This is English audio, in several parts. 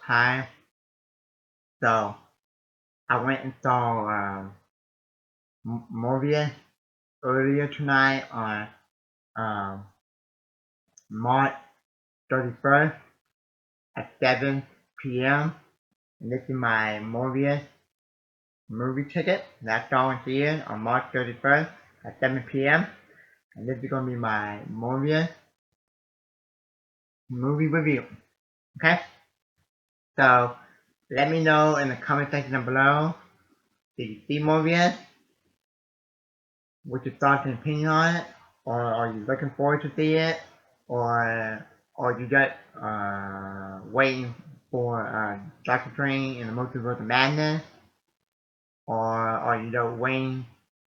Hi. So I went and saw Morbius earlier tonight on um, March 31st at 7 p.m. And this is my Morbius movie ticket that's going to see on March 31st at 7 p.m. And this is going to be my Morbius movie review. Okay? So let me know in the comment section down below. Did you see Morbius? What's your thoughts and opinion on it? Or are you looking forward to see it? Or you just waiting for Doctor Strange in the Multiverse of Madness? Or are you just waiting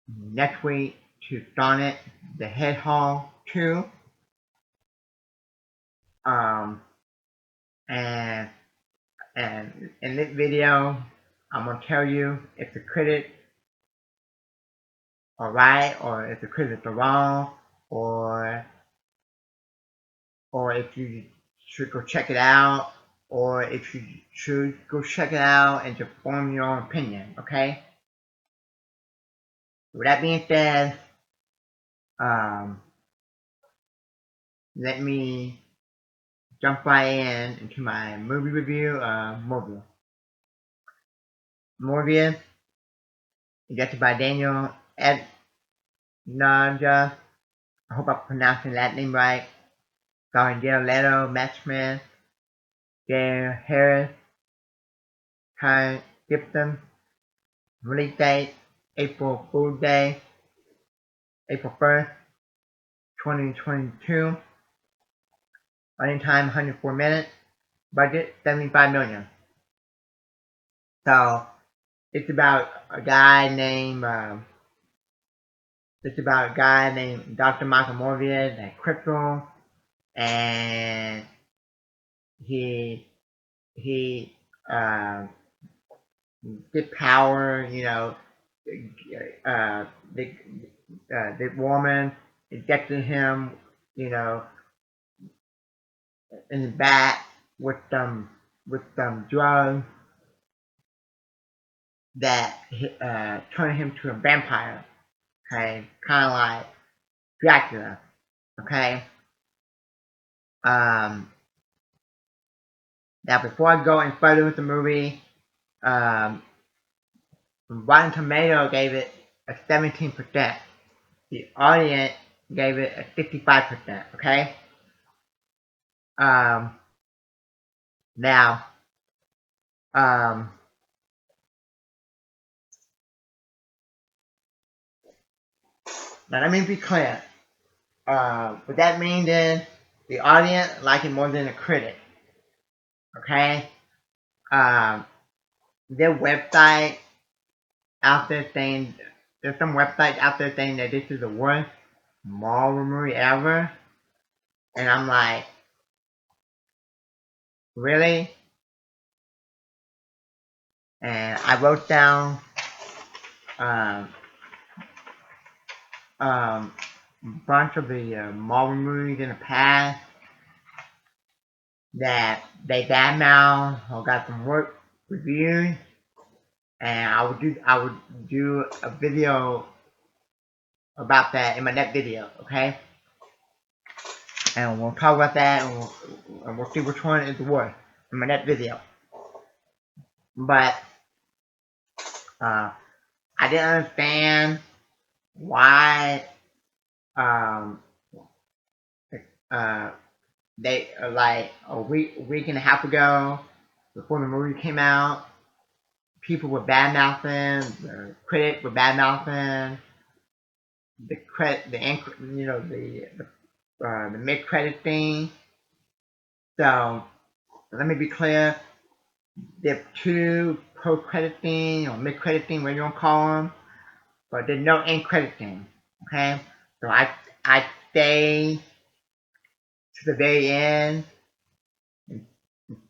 next week to Sonic the Hedgehog 2? And in this video, I'm gonna tell you if the critics are right or if the critics are wrong, or if you should go check it out, or if you should go check it out and just form your own opinion, okay? With that being said, let me jump right into my movie review of Morbius. Morbius, directed by Daniel Ednaja. I hope I'm pronouncing that name right. Starring Jared Leto, Matt Smith, Gary Harris, Ty Gibson. Release date April Fool's Day, April 1st, 2022. Running time 104 minutes. Budget $75 million. So it's about a guy named Dr. Michael Morbius at Crystal, and he get power. The woman injected him, in the back with some drugs that turned him to a vampire. Okay, kind of like Dracula. Okay. Now before I go any further with the movie, Rotten Tomato gave it a 17%. The audience gave it a 65%. Okay. Now, let me be clear. What that means is the audience like it more than the critic. Okay. Their website out there saying there's some websites out there saying that this is the worst Marvel movie ever, and I'm like, really? And I wrote down a bunch of the Marvel movies in the past that they badmouth or got some work reviews, and I would do a video about that in my next video, okay? And we'll talk about that, and we'll see which one is the worst in my next video. But I didn't understand why they like a week and a half ago before the movie came out, people were badmouthing, the critics were badmouthing the mid-credit thing. So let me be clear. There are two post-credit thing or mid-credit thing, whatever you want to call them, but there's no end-credit thing. Okay, so I stay to the very end and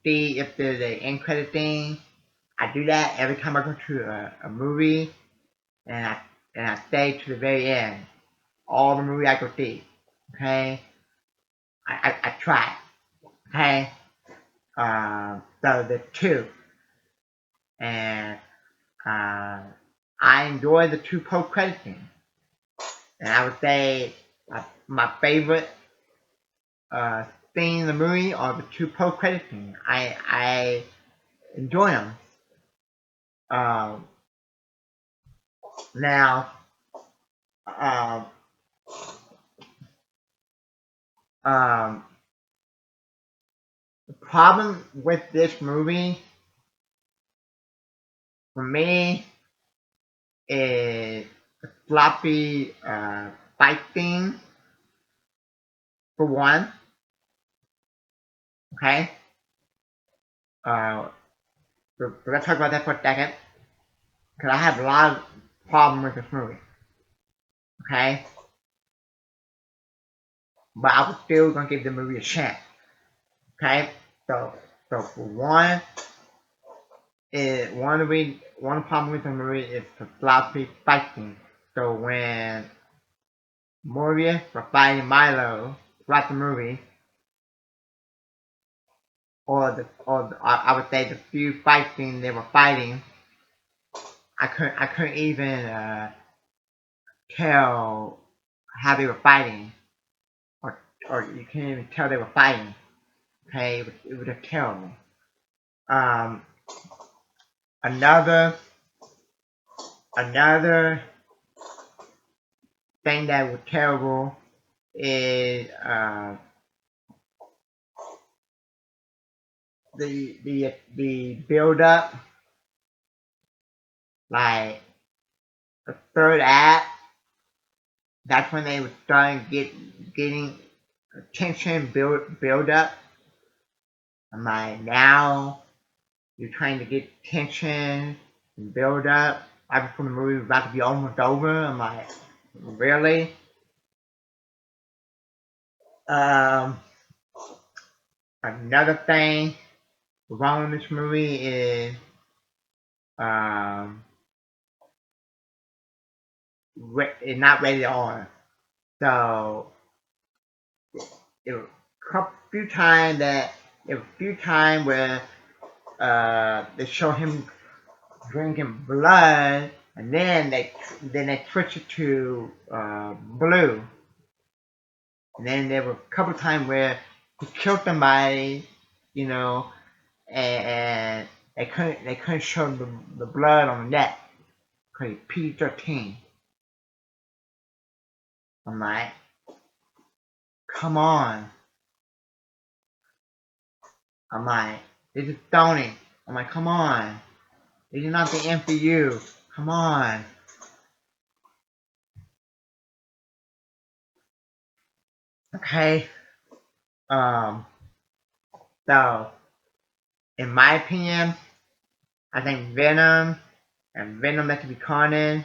see if there's an end-credit thing. I do that every time I go to a movie, and I stay to the very end. All the movies I go see. Okay, I try. Okay. So there's two, and I enjoy the two post-credit scenes, and I would say my favorite scene in the movie are the two post-credit scenes. I enjoy them. Um, now, um, um, the problem with this movie for me is the sloppy fight scene for one. Okay, uh, so let's talk about that for a second because I have a lot of problem with this movie. Okay, but I was still gonna give the movie a chance. Okay, so for one, one problem with the movie is the sloppy fighting. So when Morbius was fighting Milo throughout the movie, I would say the few fight scenes they were fighting, I couldn't even tell how they were fighting, or you can't even tell they were fighting. Okay, it was just terrible. Um, another another thing that was terrible is the build up, like the third act. That's when they would start getting tension build up. I'm like, now you're trying to get tension and build up right before the movie was about to be almost over. I'm like, really? Um, Another thing wrong with this movie is um, it's not rated R. So it was a few times where they show him drinking blood, and then they switch it to blue. And then there were a couple times where he killed somebody, you know, and they couldn't show the blood on the neck because it's PG-13. I'm like, come on. I'm like, this is Sony. I'm like, come on. This is not the MCU. Come on. Okay. Um. So, in my opinion, I think Venom and Venom Let There Be Carnage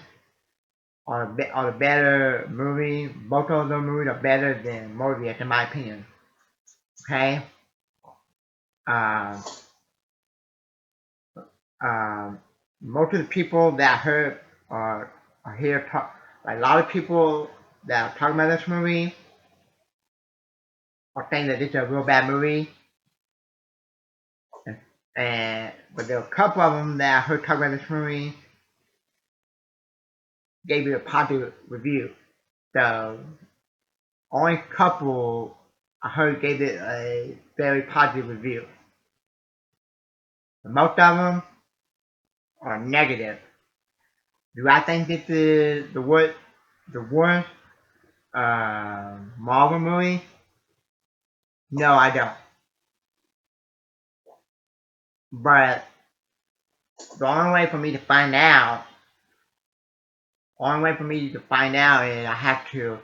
are the better movie. Both of those movies are better than Morbius, in my opinion. Okay. Um. Most of the people that I heard are here talk. Like a lot of people that are talking about this movie are saying that this is a real bad movie. But there were a couple of them that I heard talk about this movie gave it a positive review. So only couple I heard gave it a very positive review. But most of them are negative. Do I think this is the worst Marvel movie? No, I don't. But the only way for me to find out, is I have to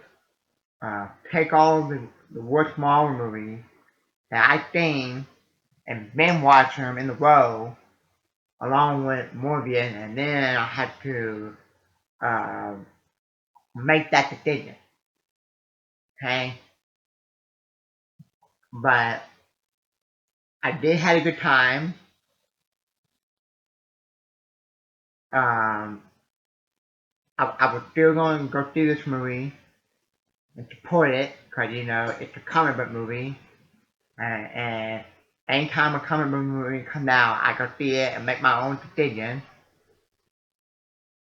take all the worst Marvel movies that I think and then watch them in a row along with Morbius, and then I have to uh, make that decision. Okay, but I did have a good time. Um, I was still going to go see this movie and support it because it's a comic book movie, and anytime a comic book movie comes out, I go see it and make my own decision,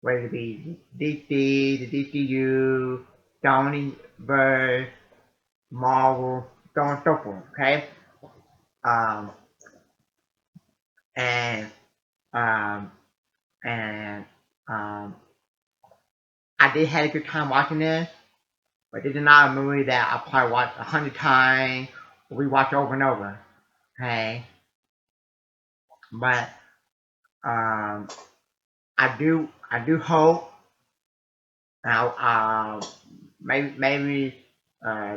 whether it be DC, the DCU, Sony, Bird, Marvel, so on and so forth. Okay, um, and um, and um, I did have a good time watching this, but this is not a movie that I probably watch 100 times, or rewatch over and over. Okay, but um, I do hope now, maybe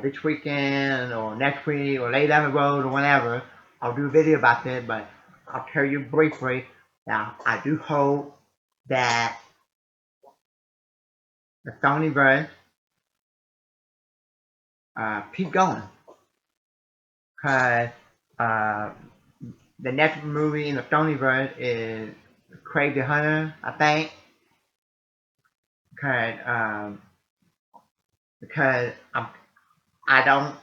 this weekend or next week or later down the road or whenever, I'll do a video about this. But I'll tell you briefly. Now, I do hope that the Sonyverse keep going, cause uh, the next movie in the Sonyverse is Crazy Hunter, I think. Cause because I don't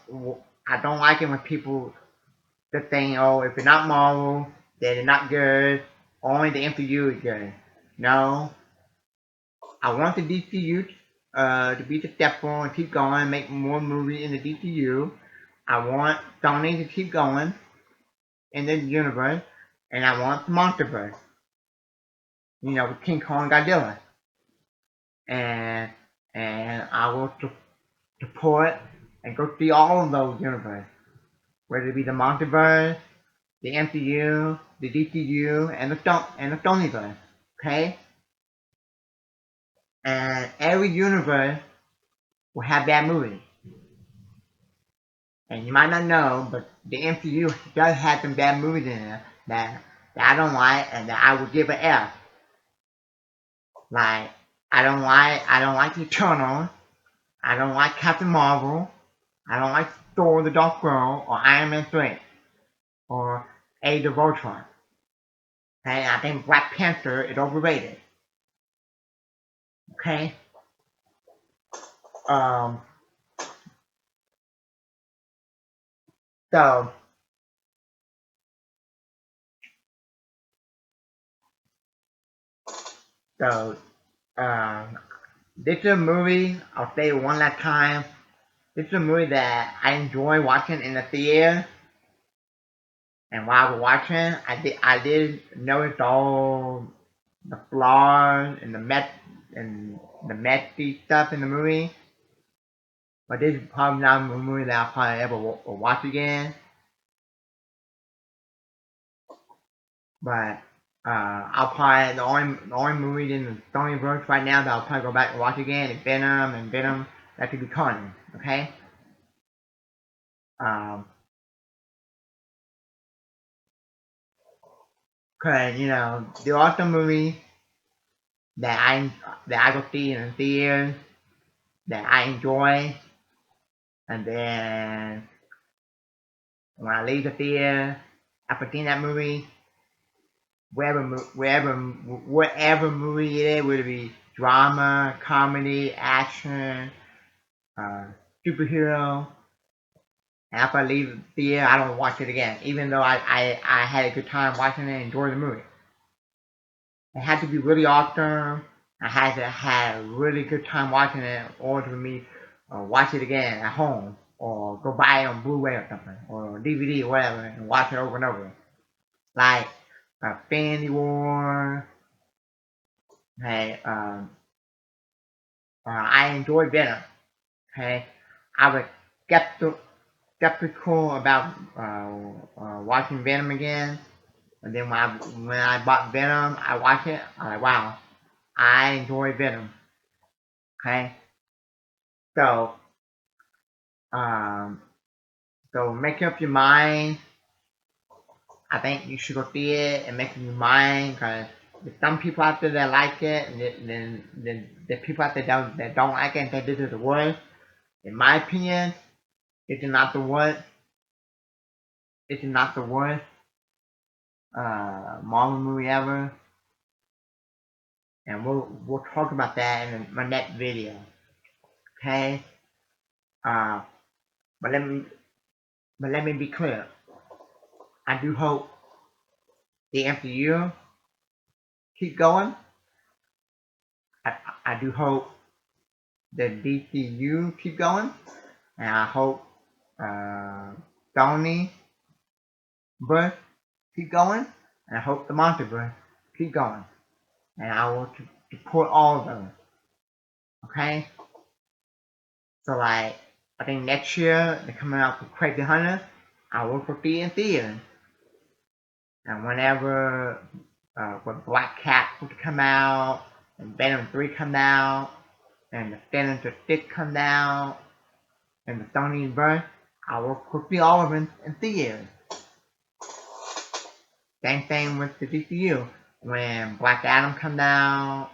I don't like it when people just saying, oh, if it's not Marvel, then it's not good. Only the MCU is good. No, I want the DCU to be successful and keep going, make more movies in the DCU. I want Sony to keep going in the universe, and I want the MonsterVerse. With King Kong and Godzilla, and I will support and go see all of those universes, whether it be the MonsterVerse, the MCU, the DCU, and the Sonyverse. Okay, and every universe will have that movie. And you might not know, but the MCU does have some bad movies in there that I don't like and that I would give an F. Like I don't like the Eternal. I don't like Captain Marvel. I don't like Thor: The Dark World or Iron Man 3 or Age of Ultron. Okay, I think Black Panther is overrated. Okay, um, so so um, this is a movie. I'll say it one last time. This is a movie that I enjoy watching in the theater. And while I was watching, I did notice all the flaws and the messy stuff in the movie. But this is probably not a movie that I'll probably ever watch again. But I'll probably the only movie in the Sonyverse right now that I'll probably go back and watch again is Venom, and Venom that could be canon. Okay. Um, cause there are some movies that I go see in the theater that I enjoy, and then when I leave the theater after seeing that movie, whatever movie it is, whether it be drama, comedy, action, uh, superhero, and after I leave the theater, I don't watch it again, even though I had a good time watching it and enjoyed the movie. It had to be really awesome. I had to have a really good time watching it in order for me watch it again at home or go buy it on Blu-ray or something or DVD or whatever and watch it over and over. Like Fanny War. Hey, I enjoyed Venom. Okay, I was skeptical about watching Venom again, and then when I bought Venom, I watched it. I'm like, wow, I enjoy Venom. Okay, so um, so make up your mind. I think you should go see it and make up your mind because there's some people out there that like it, and then the people out there that don't like it and think this is the worst. In my opinion, this is not the worst. This is not the worst Marvel movie ever, and we'll talk about that in my next video. Okay. Uh, but let me be clear. I do hope the MCU keep going. I, I do hope the DCU keep going, and I hope Sony verse keep going, and I hope the multiverse keep going, and I will support all of them. Okay, so like I think next year they're coming out with Crazy Hunter. I will be in theater, and whenever when Black Cat would come out, and Venom 3 come out, and the Sinister Six come out, and the Sony verse, I will see all of them in theaters. Same thing with the DCU. When Black Adam comes out,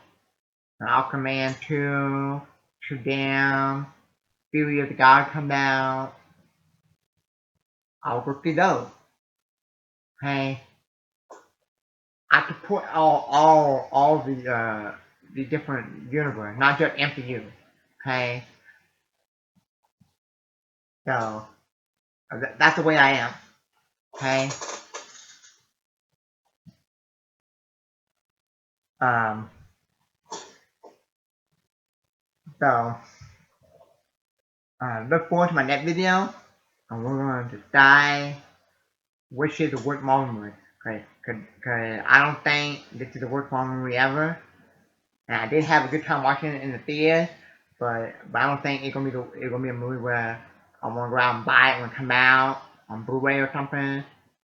Aquaman 2, Shazam, Fury of the God come out, I'll go see those. Okay? I support all the different universe, not just MCU. Okay? So that's the way I am. Okay? Um, so look forward to my next video, and we're going to decide which is the worst Marvel movie. Okay? Cause I don't think this is the worst Marvel movie ever. And I did have a good time watching it in the theater, but I don't think it's gonna be a movie where I want to go out and buy it when it come out on Blu-ray or something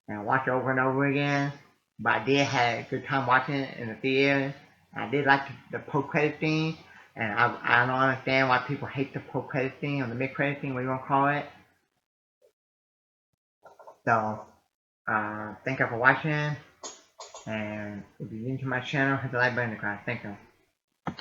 and watch it over and over again. But I did have a good time watching it in the theater. I did like the post-credit scene, and I don't understand why people hate the post-credit scene or the mid-credit scene, what you want to call it. So, thank you for watching, and if you're new to my channel, hit the like button, guys. Thank you.